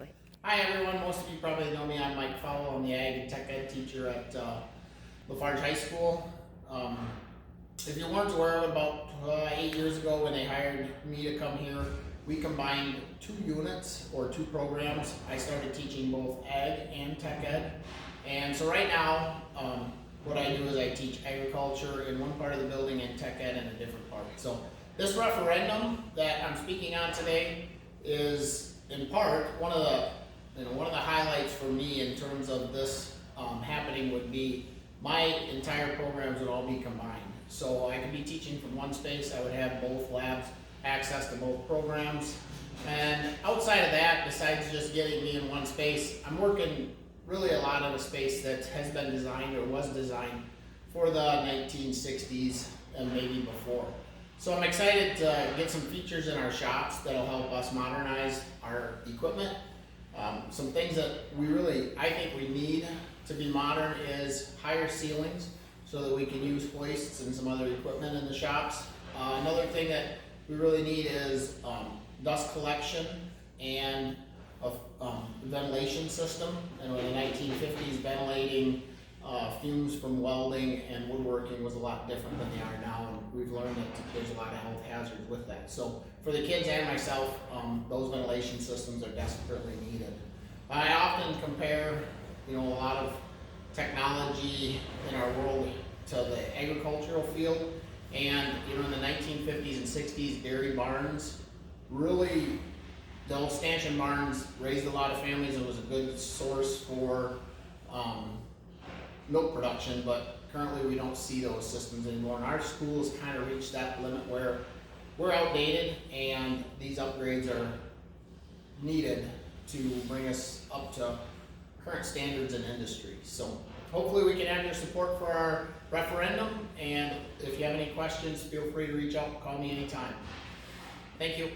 go ahead. Hi everyone, most of you probably know me. I'm Mike Fowle. I'm the Ag and Tech Ed teacher at Lafarge High School. If you weren't aware, about 8 years ago when they hired me to come here, we combined 2 units or 2 programs. I started teaching both Ag and Tech Ed. And so right now, what I do is I teach agriculture in one part of the building and Tech Ed in a different part. So this referendum that I'm speaking on today is in part one of the highlights for me in terms of this happening would be my entire programs would all be combined. So I could be teaching from one space. I would have both labs access to both programs. And outside of that, besides just getting me in one space, I'm working really a lot in a space that has been designed or was designed for the 1960s and maybe before. So I'm excited to get some features in our shops that'll help us modernize our equipment. Some things that I think we need to be modern is higher ceilings so that we can use hoists and some other equipment in the shops. Another thing that we really need is dust collection and a ventilation system. And in the 1950s, ventilating fumes from welding and woodworking was a lot different than they are now, and we've learned that there's a lot of health hazards with that. So for the kids and myself, those ventilation systems are desperately needed. I often compare, a lot of technology in our world to the agricultural field, and in the 1950s and 60s, dairy barns really, the old stanchion barns raised a lot of families and was a good source for milk production, but currently we don't see those systems anymore. And our schools kind of reached that limit where we're outdated and these upgrades are needed to bring us up to current standards in industry. So hopefully we can have your support for our referendum, and if you have any questions, feel free to reach out and call me anytime. Thank you.